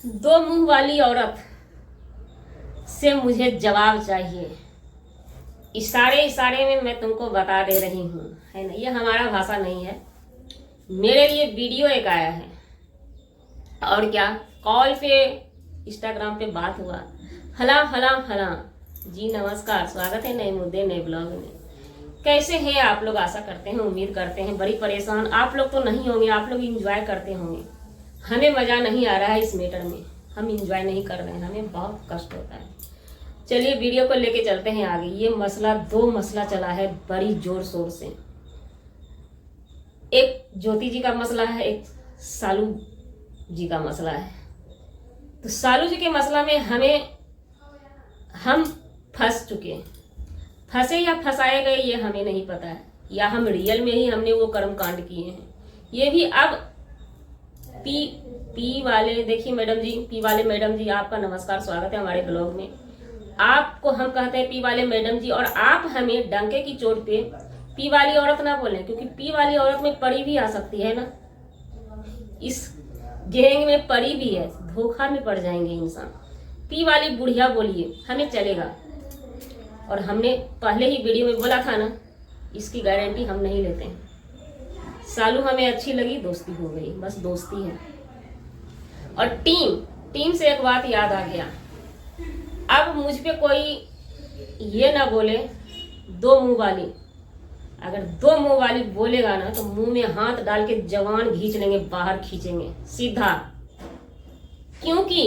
दो मुंह वाली औरत से मुझे जवाब चाहिए। इशारे इशारे में मैं तुमको बता दे रही हूँ, है ना। ये हमारा भाषा नहीं है, मेरे लिए वीडियो एक आया है। और क्या, कॉल पे इंस्टाग्राम पे बात हुआ, फला फला फला। जी नमस्कार, स्वागत है नए मुद्दे नए ब्लॉग में। कैसे हैं आप लोग? आशा करते हैं, उम्मीद करते हैं बड़ी परेशान आप लोग तो नहीं होंगे, आप लोग इंजॉय करते होंगे। हमें मजा नहीं आ रहा है इस मैटर में, हम इंजॉय नहीं कर रहे हैं, हमें बहुत कष्ट होता है। चलिए वीडियो को लेके चलते हैं आगे। ये मसला, दो मसला चला है बड़ी जोर शोर से। एक ज्योति जी का मसला है, एक सालू जी का मसला है। तो सालू जी के मसला में हम फंस चुके हैं। फंसे या फंसाए गए ये हमें नहीं पता है, या हम रियल में ही हमने वो कर्म कांड किए हैं। ये भी अब पी वाले, देखिए मैडम जी, पी वाले मैडम जी, आपका नमस्कार, स्वागत है हमारे ब्लॉग में। आपको हम कहते हैं पी वाले मैडम जी, और आप हमें डंके की चोट पे पी वाली औरत ना बोलें, क्योंकि पी वाली औरत में परी भी आ सकती है ना। इस गैंग में परी भी है, धोखा में पड़ जाएंगे इंसान। पी वाली बुढ़िया बोलिए, हमें चलेगा। और हमने पहले ही वीडियो में बोला था ना, इसकी गारंटी हम नहीं लेते हैं। सालू हमें अच्छी लगी, दोस्ती हो गई, बस दोस्ती है। और टीम से एक बात याद आ गया, अब मुझ पे कोई ये ना बोले दो मुंह वाली। अगर दो मुंह वाली बोलेगा ना तो मुंह में हाथ डाल के जवान खींच लेंगे, बाहर खींचेंगे सीधा। क्योंकि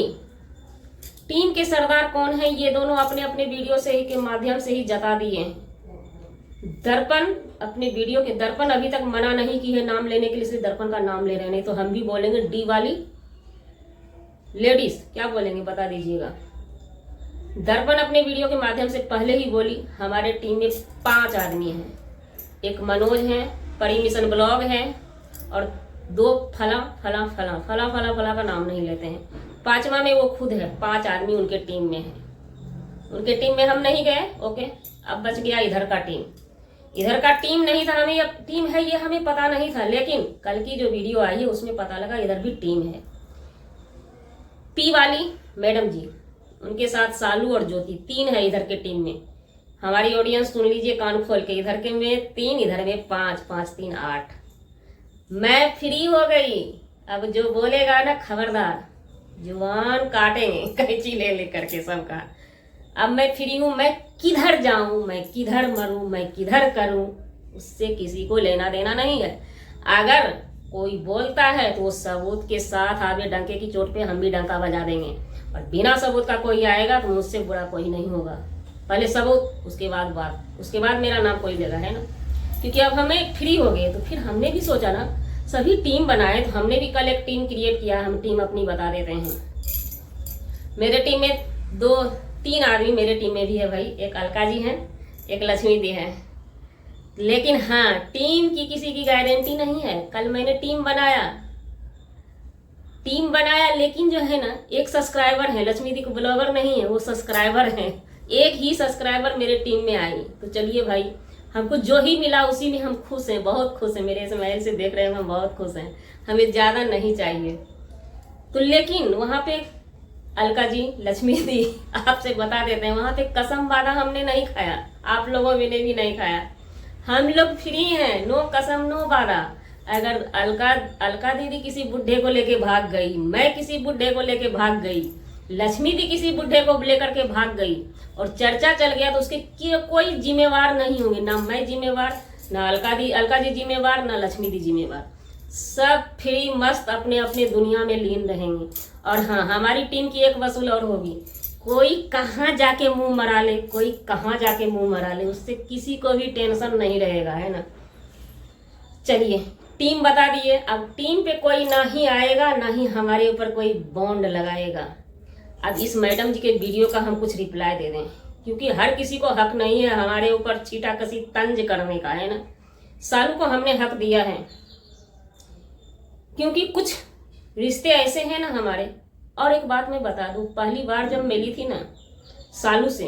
टीम के सरदार कौन है, ये दोनों अपने अपने वीडियो से ही के माध्यम से ही जता दिए हैं। दर्पण अपने वीडियो के, दर्पण अभी तक मना नहीं की है नाम लेने के लिए, इसलिए दर्पण का नाम ले रहे हैं। नहीं तो हम भी बोलेंगे डी वाली लेडीज, क्या बोलेंगे बता दीजिएगा। दर्पण अपने वीडियो के माध्यम से पहले ही बोली, हमारे टीम में 5 आदमी हैं। एक मनोज है, परी मिशन ब्लॉग है, और 2 फला फला फला फला फला फला का नाम नहीं लेते हैं। 5वां में वो खुद है। 5 आदमी उनके टीम में है। उनके टीम में हम नहीं गए, ओके। अब बच गया इधर का टीम। इधर का टीम नहीं था, हमें अब टीम है ये हमें पता नहीं था, लेकिन कल की जो वीडियो आई है उसमें पता लगा इधर भी टीम है। पी वाली मैडम जी, उनके साथ सालू और ज्योति, 3 है इधर के टीम में। हमारी ऑडियंस सुन लीजिए कान खोल के, इधर के में 3, इधर में 5, 5 3 8। मैं फ्री हो गई। अब जो बोलेगा ना खबरदार, जुबान काटेंगे कैंची ले लेकर के सबका। अब मैं फ्री हूं, मैं किधर जाऊं, मैं किधर मरूं, मैं किधर करूं, उससे किसी को लेना देना नहीं है। अगर कोई बोलता है तो वो सबूत के साथ आगे, डंके की चोट पे हम भी डंका बजा देंगे। और बिना सबूत का कोई आएगा तो मुझसे बुरा कोई नहीं होगा। पहले सबूत, उसके बाद बात, उसके बाद मेरा नाम कोई लेगा, है ना। क्योंकि अब हमें फ्री हो गए तो फिर हमने भी सोचा ना, सभी टीम बनाए तो हमने भी कल एक टीम क्रिएट किया। हम टीम अपनी बता देते हैं। मेरे टीम में 2-3 आदमी मेरे टीम में भी है भाई। एक अलका जी हैं, एक लक्ष्मी दी है। लेकिन हाँ, टीम की किसी की गारंटी नहीं है। कल मैंने टीम बनाया, लेकिन जो है ना, एक सब्सक्राइबर है, लक्ष्मी दी को ब्लॉगर नहीं है, वो सब्सक्राइबर है। एक ही सब्सक्राइबर मेरे टीम में आई। तो चलिए भाई, हमको जो ही मिला उसी में हम खुश हैं, बहुत खुश हैं। मेरे स्माइल से देख रहे हैं, हम बहुत खुश हैं, हमें ज्यादा नहीं चाहिए। तो लेकिन वहां पे अलका जी, लक्ष्मी दी, आपसे बता देते हैं, वहां पे कसम वादा हमने नहीं खाया, आप लोगों ने भी नहीं खाया। हम लोग फ्री हैं, नो कसम नो वादा। अगर अलका दीदी किसी बुढ़े को लेके भाग गई, मैं किसी बुढ़े को लेके भाग गई, लक्ष्मी दी किसी बुढ़े को लेकर के भाग गई और चर्चा चल गया, तो उसके कोई जिम्मेवार नहीं होंगे। ना मैं जिम्मेवार, ना अलका जी जिम्मेवार, ना लक्ष्मी दी जिम्मेवार। सब फ्री मस्त अपने अपने दुनिया में लीन रहेंगे। और हाँ, हमारी टीम की एक वसूल और होगी, कोई कहाँ जाके मुंह मरा ले, कोई कहाँ जाके मुंह मरा ले, उससे किसी को भी टेंशन नहीं रहेगा, है ना। चलिए टीम बता दिए। अब टीम पे कोई ना ही आएगा, ना ही हमारे ऊपर कोई बॉन्ड लगाएगा। अब इस मैडम जी के वीडियो का हम कुछ रिप्लाई दे दें, क्योंकि हर किसी को हक नहीं है हमारे ऊपर छीटा कसी तंज करने का, है ना। सालू को हमने हक दिया है, क्योंकि कुछ रिश्ते ऐसे हैं ना हमारे। और एक बात मैं बता दूं, पहली बार जब मिली थी ना सालू से,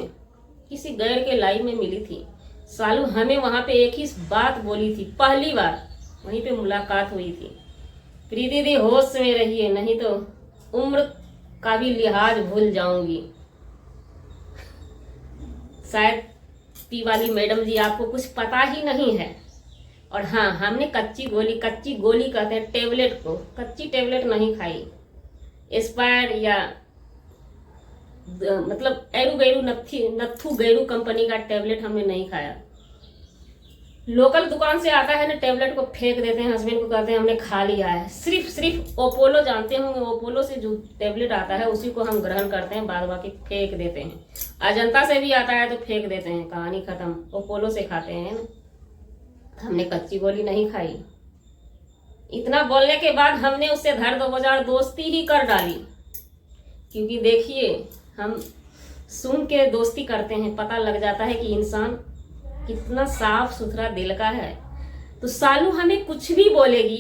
किसी गैर के लाइव में मिली थी, सालू हमें वहां पे एक ही बात बोली थी। पहली बार वहीं पे मुलाकात हुई थी, प्रीति दी होश में रहिए, नहीं तो उम्र का भी लिहाज भूल जाऊंगी। शायद पी वाली मैडम जी आपको कुछ पता ही नहीं है। और हाँ, हमने कच्ची गोली कहते हैं टेबलेट को, कच्ची टेबलेट नहीं खाई। एक्सपायर या मतलब एरू गैरू नत्थू गैरू कंपनी का टेबलेट हमने नहीं खाया। लोकल दुकान से आता है ना, टेबलेट को फेंक देते हैं, हस्बैंड को कहते हैं हमने खा लिया है। सिर्फ ओपोलो जानते होंगे, ओपोलो से जो टेबलेट आता है उसी को हम ग्रहण करते हैं, बाद बाकी फेंक देते हैं। अजंता से भी आता है तो फेंक देते हैं, कहानी खत्म। ओपोलो से खाते हैं ना। हमने कच्ची गोली नहीं खाई। इतना बोलने के बाद हमने उससे धर दो बाजार दोस्ती ही कर डाली। क्योंकि देखिए, हम सुन के दोस्ती करते हैं, पता लग जाता है कि इंसान कितना साफ सुथरा दिल का है। तो सालू हमें कुछ भी बोलेगी,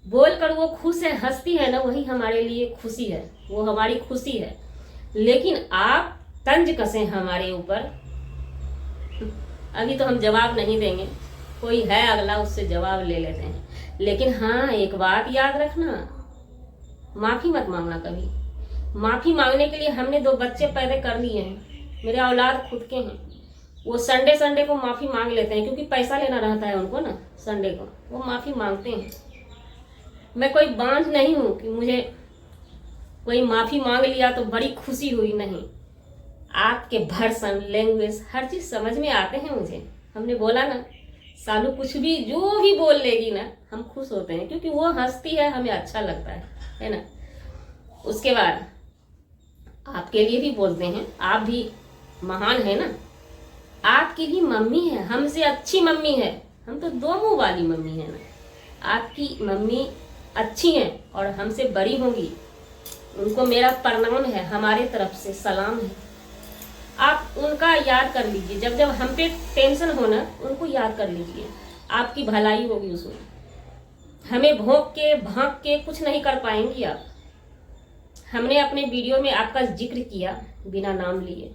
बोलकर वो खुश है, हंसती है ना, वही हमारे लिए खुशी है, वो हमारी खुशी है। लेकिन आप तंज कसें हमारे ऊपर, अभी तो हम जवाब नहीं देंगे, कोई है अगला, उससे जवाब ले लेते हैं। लेकिन हाँ, एक बात याद रखना, माफी मत मांगना कभी। माफी मांगने के लिए हमने 2 बच्चे पैदा कर लिए हैं, मेरे औलाद खुद के हैं। वो संडे को माफी मांग लेते हैं, क्योंकि पैसा लेना रहता है उनको ना, संडे को वो माफी मांगते हैं। मैं कोई बांझ नहीं हूं कि मुझे कोई माफी मांग लिया तो बड़ी खुशी हुई, नहीं। आपके भर्सन, लैंग्वेज, हर चीज समझ में आते हैं मुझे। हमने बोला ना, सालू कुछ भी जो भी बोल लेगी ना, हम खुश होते हैं, क्योंकि वो हंसती है, हमें अच्छा लगता है ना। उसके बाद आपके लिए भी बोलते हैं, आप भी महान है ना, आपकी भी मम्मी है, हमसे अच्छी मम्मी है। हम तो 2 मुंह वाली मम्मी है ना। आपकी मम्मी अच्छी हैं और हमसे बड़ी होंगी, उनको मेरा प्रणाम है, हमारे तरफ से सलाम है। आप उनका याद कर लीजिए, जब जब हम पे टेंशन हो ना, उनको याद कर लीजिए, आपकी भलाई होगी उसमें। हमें भोंक के भांक के कुछ नहीं कर पाएंगी आप। हमने अपने वीडियो में आपका जिक्र किया बिना नाम लिए,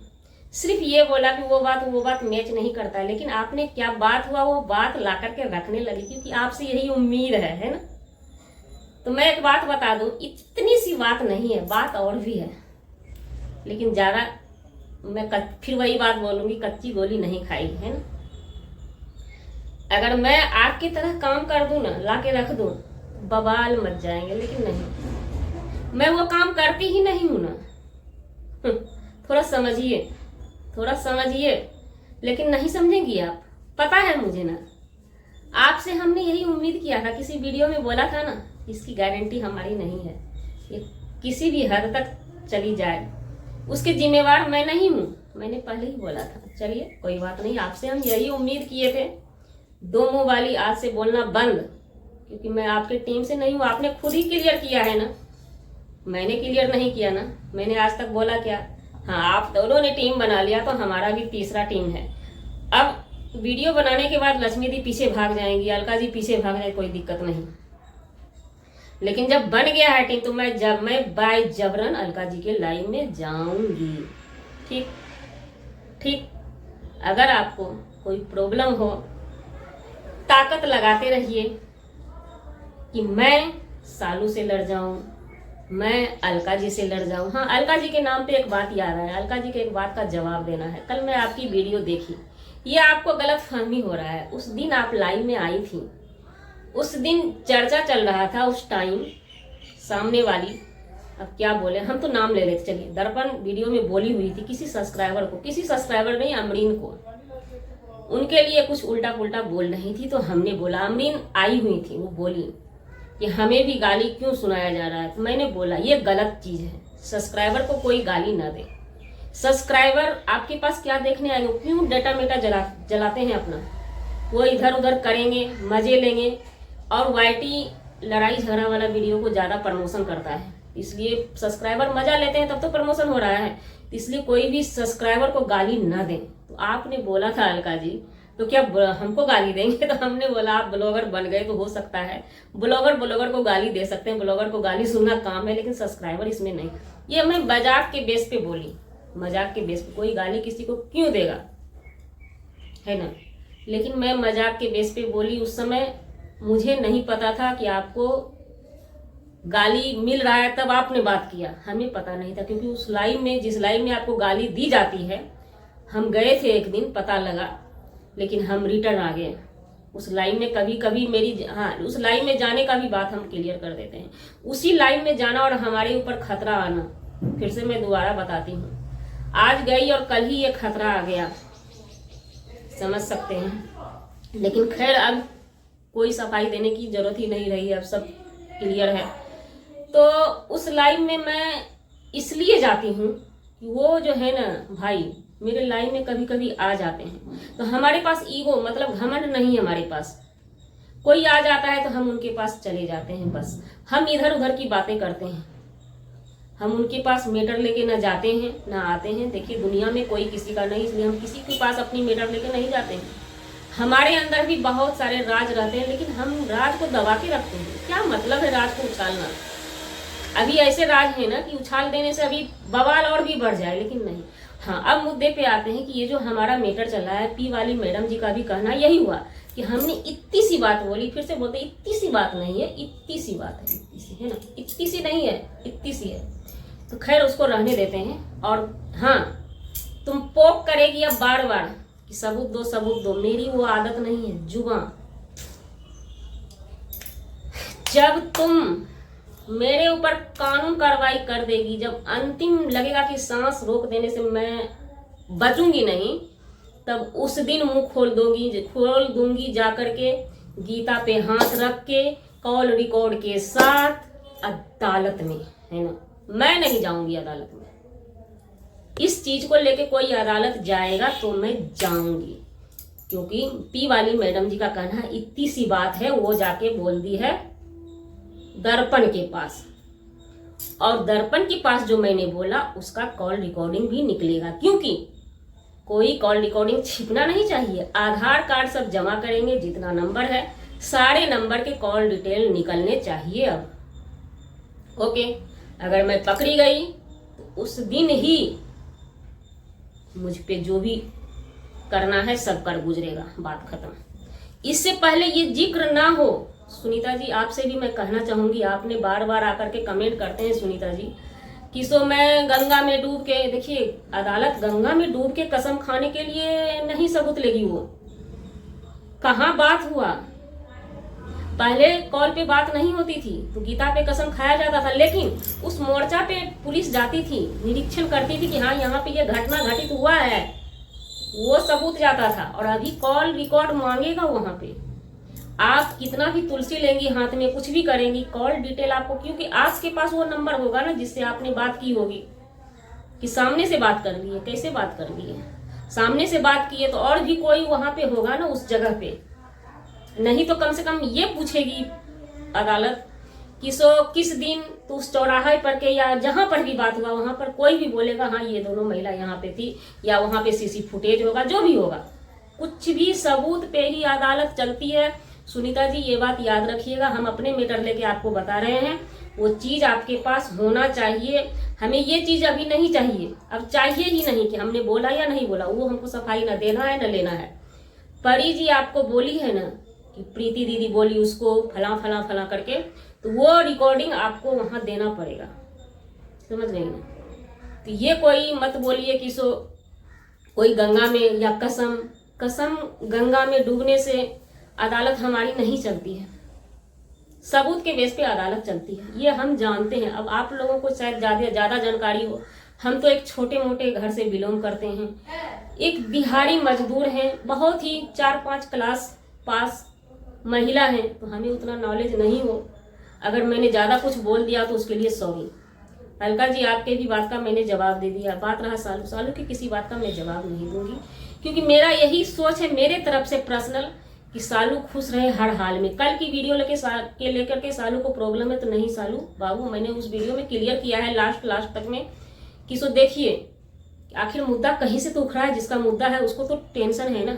सिर्फ ये बोला कि वो बात मैच नहीं करता, लेकिन आपने क्या बात हुआ वो बात ला करके रखने लगी, क्योंकि आपसे यही उम्मीद है ना। तो मैं एक बात बता दूं, इतनी सी बात नहीं है, बात और भी है, लेकिन ज्यादा मैं फिर वही बात बोलूंगी, कच्ची गोली नहीं खाई है ना। अगर मैं आपकी तरह काम कर दूं ना, ला के रख दूं, बवाल मच जाएंगे, लेकिन नहीं, मैं वो काम करती ही नहीं हूं ना। थोड़ा समझिए, लेकिन नहीं समझेंगी आप, पता है मुझे ना। आपसे हमने यही उम्मीद किया था, किसी वीडियो में बोला था ना, इसकी गारंटी हमारी नहीं है, ये किसी भी हद तक चली जाए, उसके जिम्मेवार मैं नहीं हूं, मैंने पहले ही बोला था। चलिए कोई बात नहीं, आपसे हम यही उम्मीद किए थे। 2 मुंह वाली आज से बोलना बंद, क्योंकि मैं आपके टीम से नहीं हूं। आपने खुद ही क्लियर किया है ना, मैंने क्लियर नहीं किया ना। मैंने आज तक बोला क्या? हाँ, आप दोनों ने टीम बना लिया, तो हमारा भी तीसरा टीम है। अब वीडियो बनाने के बाद लक्ष्मी दी पीछे भाग जाएंगी, अलका जी पीछे भाग जाए, कोई दिक्कत नहीं। लेकिन जब बन गया है टीम, तो मैं बाय जबरन अलका जी के लाइन में जाऊंगी। ठीक। अगर आपको कोई प्रॉब्लम हो, ताकत लगाते रहिए कि मैं सालू से लड़ जाऊं, मैं अलका जी से लड़ जाऊं। हाँ, अलका जी के नाम पे एक बात याद है, अलका जी के एक बात का जवाब देना है। कल मैं आपकी वीडियो देखी, ये आपको गलत फहमी हो रहा है। उस दिन आप लाइव में आई थी, उस दिन चर्चा चल रहा था, उस टाइम सामने वाली, अब क्या बोले, हम तो नाम ले लेते, चलिए, दर्पण वीडियो में बोली हुई थी किसी सब्सक्राइबर नहीं, अमरीन को, उनके लिए कुछ उल्टा पुल्टा बोल रही थी। तो हमने बोला, अमरीन आई हुई थी, वो बोली कि हमें भी गाली क्यों सुनाया जा रहा है। तो मैंने बोला ये गलत चीज है, सब्सक्राइबर को कोई गाली ना दे। सब्सक्राइबर आपके पास क्या देखने आएंगे, क्यों डेटा मेटा जलाते हैं अपना, वो इधर उधर करेंगे, मजे लेंगे। और वाईटी लड़ाई झगड़ा वाला वीडियो को ज्यादा प्रमोशन करता है, इसलिए सब्सक्राइबर मजा लेते हैं, तब तो प्रमोशन हो रहा है। इसलिए कोई भी सब्सक्राइबर को गाली ना दें। तो आपने बोला था अलका जी, तो क्या हमको गाली देंगे? तो हमने बोला आप ब्लॉगर बन गए तो हो सकता है ब्लॉगर को गाली दे सकते हैं, ब्लॉगर को गाली सुनना काम है, लेकिन सब्सक्राइबर इसमें नहीं। ये मैं मजाक के बेस पे बोली, मजाक के बेस पे, कोई गाली किसी को क्यों देगा, है ना। लेकिन मैं मजाक के बेस पे बोली, उस समय मुझे नहीं पता था कि आपको गाली मिल रहा है तब आपने बात किया, हमें पता नहीं था। क्योंकि उस लाइव में, जिस लाइव में आपको गाली दी जाती है, हम गए थे एक दिन, पता लगा, लेकिन हम रिटर्न आ गए। उस लाइव में कभी कभी उस लाइव में जाने का भी बात हम क्लियर कर देते हैं। उसी लाइव में जाना और हमारे ऊपर खतरा आना, फिर से मैं दोबारा बताती हूँ, आज गई और कल ही ये खतरा आ गया, समझ सकते हैं। लेकिन खैर अब कोई सफाई देने की जरूरत ही नहीं रही, अब सब क्लियर है। तो उस लाइव में मैं इसलिए जाती हूँ कि वो जो है ना भाई, मेरे लाइव में कभी कभी आ जाते हैं, तो हमारे पास ईगो मतलब घमंड नहीं है हमारे पास। कोई आ जाता है तो हम उनके पास चले जाते हैं, बस हम इधर उधर की बातें करते हैं, हम उनके पास मैटर लेके ना जाते हैं ना आते हैं। देखिए दुनिया में कोई किसी का नहीं, इसलिए हम किसी के पास अपनी मैटर लेके नहीं जाते हैं। हमारे अंदर भी बहुत सारे राज रहते हैं, लेकिन हम राज को दबा के रखते हैं। क्या मतलब है राज को उछालना? अभी ऐसे राज है ना कि उछाल देने से अभी बवाल और भी बढ़ जाए, लेकिन नहीं। हाँ, अब मुद्दे पे आते हैं कि ये जो हमारा मैटर चला है, पी वाली मैडम जी का भी कहना यही हुआ कि हमने इतनी सी बात बोली। फिर से बोलते इतनी सी बात नहीं है, इतनी सी बात है, इतनी सी है ना, इतनी सी नहीं है, इतनी सी है। तो खैर उसको रहने देते हैं। और हाँ, तुम पोक करेगी अब बार बार कि सबूत दो सबूत दो, मेरी वो आदत नहीं है। जुबान, जब तुम मेरे ऊपर कानून कार्रवाई कर देगी, जब अंतिम लगेगा कि सांस रोक देने से मैं बचूंगी नहीं, तब उस दिन मुंह खोल दूंगी जा करके गीता पे हाथ रख के, कॉल रिकॉर्ड के साथ अदालत में, है ना। मैं नहीं जाऊंगी अदालत में। इस चीज को लेके कोई अदालत जाएगा तो मैं जाऊंगी, क्योंकि पी वाली मैडम जी का कहना है इतनी सी बात है, वो जाके बोल दी है दर्पण के पास। और दर्पण के पास जो मैंने बोला उसका कॉल रिकॉर्डिंग भी निकलेगा, क्योंकि कोई कॉल रिकॉर्डिंग छिपना नहीं चाहिए। आधार कार्ड सब जमा करेंगे, जितना नंबर है सारे नंबर के कॉल डिटेल निकलने चाहिए अब। ओके, अगर मैं पकड़ी गई तो उस दिन ही मुझ पे जो भी करना है सब कर गुजरेगा, बात खत्म। इससे पहले ये जिक्र ना हो, सुनीता जी आपसे भी मैं कहना चाहूंगी, आपने बार बार आकर के कमेंट करते हैं सुनीता जी कि सो मैं गंगा में डूब के, देखिए अदालत गंगा में डूब के कसम खाने के लिए नहीं सबूत लेगी। वो कहाँ बात हुआ? पहले कॉल पे बात नहीं होती थी तो गीता पे कसम खाया जाता था, लेकिन उस मोर्चा पे पुलिस जाती थी, निरीक्षण करती थी कि हाँ यहाँ पे ये घटना घटित हुआ है, वो सबूत जाता था। और अभी कॉल रिकॉर्ड मांगेगा वहां पे, आप कितना भी तुलसी लेंगी हाथ में, कुछ भी करेंगी, कॉल डिटेल आपको, क्योंकि आपके पास वो नंबर होगा ना जिससे आपने बात की होगी, कि सामने से बात कर ली है, कैसे बात कर ली है, सामने से बात की है तो और भी कोई वहां पे होगा ना उस जगह पे। नहीं तो कम से कम ये पूछेगी अदालत कि सो किस दिन तो उस चौराहे पर के या जहां पर भी बात हुआ वहां पर कोई भी बोलेगा हाँ ये दोनों महिला यहाँ पे थी, या वहां पे सीसी फुटेज होगा, जो भी होगा, कुछ भी सबूत पे ही अदालत चलती है। सुनीता जी ये बात याद रखिएगा, हम अपने मैटर लेके आपको बता रहे हैं, वो चीज आपके पास होना चाहिए। हमें ये चीज अभी नहीं चाहिए, अब चाहिए ही नहीं कि हमने बोला या नहीं बोला, वो हमको सफाई न देना है न लेना है। परी जी आपको बोली है ना कि प्रीति दीदी बोली उसको फला फला फला करके, तो वो रिकॉर्डिंग आपको वहां देना पड़ेगा, समझ रही ना। तो ये कोई मत बोलिए कि सो कोई गंगा में या कसम गंगा में डूबने से अदालत हमारी नहीं चलती है, सबूत के बेस पे अदालत चलती है, ये हम जानते हैं। अब आप लोगों को शायद ज्यादा जानकारी हो, हम तो एक छोटे मोटे घर से बिलोंग करते हैं, एक दिहाड़ी मजदूर हैं, बहुत ही 4-5 क्लास पास महिला हैं, तो हमें उतना नॉलेज नहीं हो। अगर मैंने ज्यादा कुछ बोल दिया तो उसके लिए सॉरी। अलका जी आपके भी बात का मैंने जवाब दे दिया। बात रहा सालू की किसी बात का मैं जवाब नहीं दूंगी, क्योंकि मेरा यही सोच है मेरे तरफ से पर्सनल कि सालू खुश रहे हर हाल में। कल की वीडियो लेकर के सालू को प्रॉब्लम है तो नहीं सालू बाबू, मैंने उस वीडियो में क्लियर किया है लास्ट तक में कि सो देखिए आखिर मुद्दा कहीं से तो उखड़ा है, जिसका मुद्दा है उसको तो टेंशन है ना।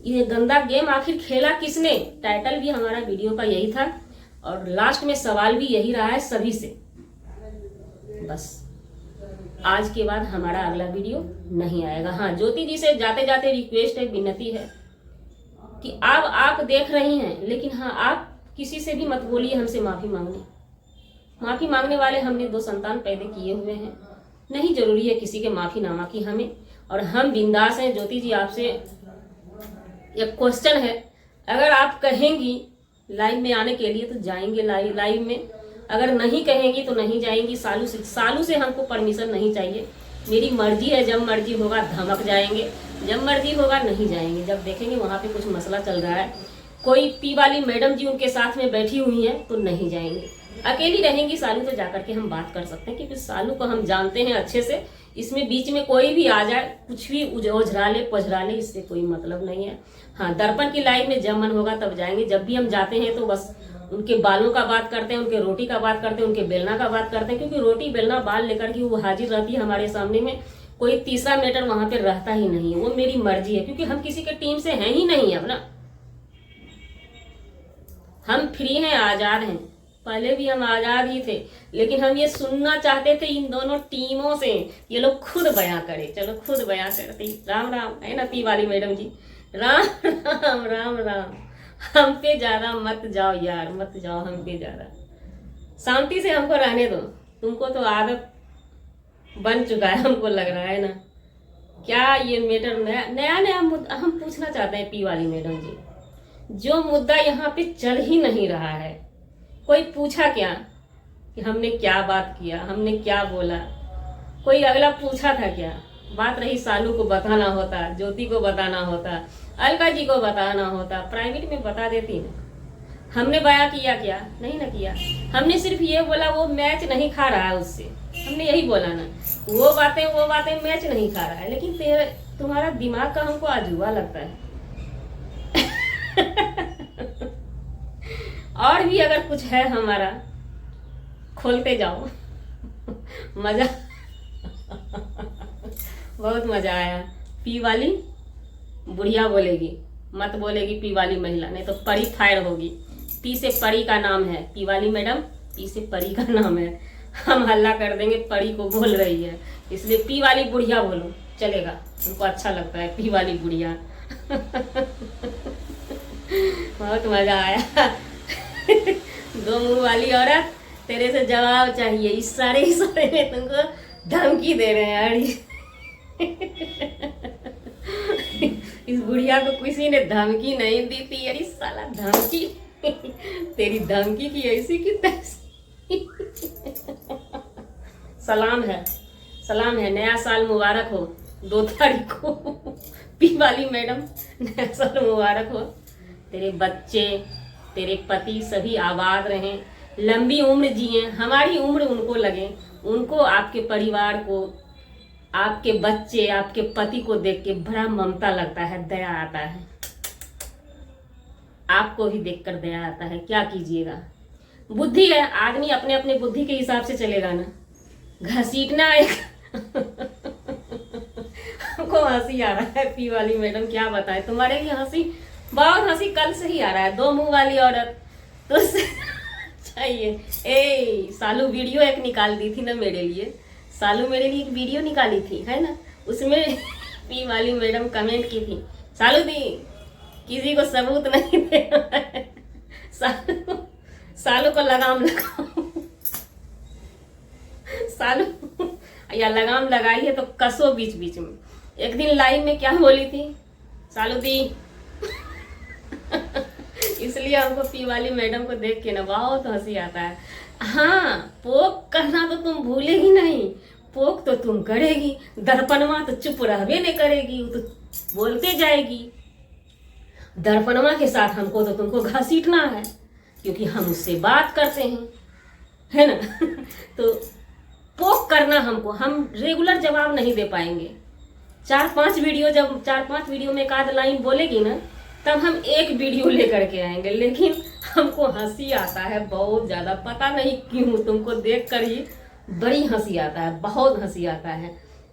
ये गंदा गेम आखिर खेला किसने? टाइटल भी हमारा वीडियो का यही था और लास्ट में सवाल भी यही रहा है सभी से। बस आज के बाद हमारा अगला वीडियो नहीं आएगा। हाँ, ज्योति जी से जाते जाते रिक्वेस्ट है, विनती है कि अब आप देख रही हैं, लेकिन हाँ आप किसी से भी मत बोलिए हमसे माफी मांगने, माफ़ी मांगने वाले हमने 2 संतान पैदा किए हुए हैं, नहीं जरूरी है किसी के माफ़ी नामा की हमें। और हम बिंदास हैं। ज्योति जी आपसे एक क्वेश्चन है, अगर आप कहेंगी लाइव में आने के लिए तो जाएंगे लाइव में, अगर नहीं कहेंगी तो नहीं जाएंगी। सालू से हमको परमिशन नहीं चाहिए। मेरी मर्जी है, जब मर्जी होगा धमक जाएंगे, जब मर्जी होगा नहीं जाएंगे। जब देखेंगे वहाँ पे कुछ मसला चल रहा है, कोई पी वाली मैडम जी उनके साथ में बैठी हुई हैं, तो नहीं जाएंगे। अकेली रहेंगी सालू तो जाकर के हम बात कर सकते हैं, क्योंकि सालू को हम जानते हैं अच्छे से। इसमें बीच में कोई भी आ जाए, कुछ भी ओझरा ले पझरा ले, इससे कोई मतलब नहीं है। हाँ, दर्पण की लाइव में जब मन होगा तब जाएंगे। जब भी हम जाते हैं तो बस उनके बालों का बात करते हैं, उनके रोटी का बात करते हैं, उनके बेलना का बात करते हैं, क्योंकि रोटी बेलना बाल लेकर के वो हाजिर रहती है हमारे सामने में। कोई तीसरा मैटर वहां पे रहता ही नहीं है। वो मेरी मर्जी है, क्योंकि हम किसी के टीम से हैं ही नहीं अब ना। हम फ्री हैं, आजाद हैं। पहले भी हम आजाद ही थे, लेकिन हम ये सुनना चाहते थे इन दोनों टीमों से, ये लोग खुद बयां करे। चलो खुद बयां करते। राम राम है ना पी वाली मैडम जी, राम राम राम राम। हम पे ज्यादा मत जाओ यार, मत जाओ हम पे ज्यादा। शांति से हमको रहने दो। तुमको तो आदत बन चुका है, हमको लग रहा है ना। क्या ये मैटर नया मुद्दा हम पूछना चाहते हैं पी वाली मैडम जी। जो मुद्दा यहाँ पे चल ही नहीं रहा है, कोई पूछा क्या कि हमने क्या बात किया, हमने क्या बोला? कोई अगला पूछा था क्या? बात रही सालू को बताना होता, ज्योति को बताना होता, अलका जी को बताना होता, प्राइवेट में बता देती ना। हमने बयां किया क्या? नहीं ना किया। हमने सिर्फ ये बोला वो मैच नहीं खा रहा है उससे, हमने यही बोला ना। वो बातें मैच नहीं खा रहा है, लेकिन तुम्हारा दिमाग का हमको अजूबा लगता है। और भी अगर कुछ है हमारा, खोलते जाओ। मजा बहुत मजा आया। पी वाली बुढ़िया बोलेगी, मत बोलेगी पी वाली महिला, नहीं तो परी फायर होगी। पी से परी का नाम है, पी वाली मैडम पी से परी का नाम है। हम हल्ला कर देंगे परी को बोल रही है, इसलिए पी वाली बुढ़िया बोलो, चलेगा। उनको अच्छा लगता है पी वाली बुढ़िया। बहुत मजा आया। दो मुंह वाली औरत, तेरे से जवाब चाहिए। इस सारे में तुमको धमकी दे रहे हैं यार। इस बुढ़िया को किसी ने धमकी नहीं दी थी यार। साला धमकी, तेरी धमकी की ऐसी की तैसी। सलाम है, नया साल मुबारक हो। 2 तारीख को पी वाली मैडम, नया साल मुबारक हो। तेरे बच्चे, तेरे पति सभी आबाद रहें, लंबी उम्र जिए, हमारी उम्र उनको लगे, उनको, आपके परिवार को, आपके बच्चे, आपके पति को देख के बड़ा ममता लगता है, दया आता है। आपको भी देखकर दया आता है, क्या कीजिएगा। बुद्धि है, आदमी अपने अपने बुद्धि के हिसाब से चलेगा ना। घसीटना एक हमको हंसी आ रहा है पी वाली मैडम, क्या बताएं तुम्हारे लिए हंसी, बहुत हंसी कल से ही आ रहा है। 2 मुंह वाली औरत तो चाहिए। ए सालू वीडियो एक निकाल दी थी ना मेरे लिए, सालू मेरे लिए एक वीडियो निकाली थी, है ना। उसमें पी वाली मैडम कमेंट की थी, सालू दी किसी को सबूत नहीं दे। सालू को लगाम लगाओ। सालू या लगाम लगाई है तो कसो बीच बीच में। एक दिन लाइव में क्या बोली थी सालू दी। इसलिए हमको पी वाली मैडम को देख के ना बहुत हंसी आता है। हाँ, पोक करना तो तुम भूलेगी नहीं, पोक तो तुम करेगी। दर्पणमा तो चुप रहबे नहीं करेगी, वो तो बोलते जाएगी। दर्पणमा के साथ हमको तो तुमको घसीटना है, क्योंकि हम उससे बात करते हैं, है ना। तो पोक करना हमको, हम रेगुलर जवाब नहीं दे पाएंगे। 4-5 वीडियो में एक आध लाइन बोलेगी ना, तब हम एक वीडियो लेकर के आएंगे। लेकिन हमको हंसी आता है बहुत ज्यादा, पता नहीं क्यों, तुमको देखकर ही बड़ी हंसी आता है, बहुत हंसी आता है।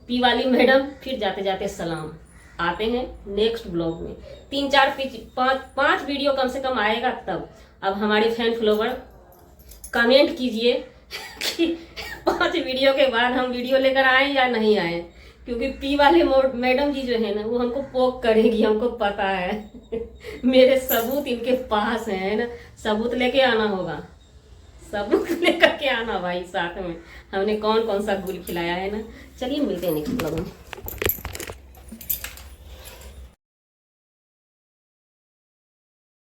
पी वाली मैडम फिर जाते जाते सलाम। आते हैं नेक्स्ट ब्लॉग में, 3-4-5 वीडियो कम से कम आएगा तब। अब हमारे फैन फॉलोवर कमेंट कीजिए कि 5 वीडियो के बाद हम वीडियो लेकर आए या नहीं आए, क्योंकि पी वाले मैडम जी जो है ना, वो हमको पोक करेगी, हमको पता है। मेरे सबूत इनके पास है ना, सबूत लेके आना होगा, सबूत लेकर के आना भाई साथ में। हमने कौन कौन सा गुल खिलाया है ना। चलिए मिलते हैं नेक्स्ट ब्लॉग में।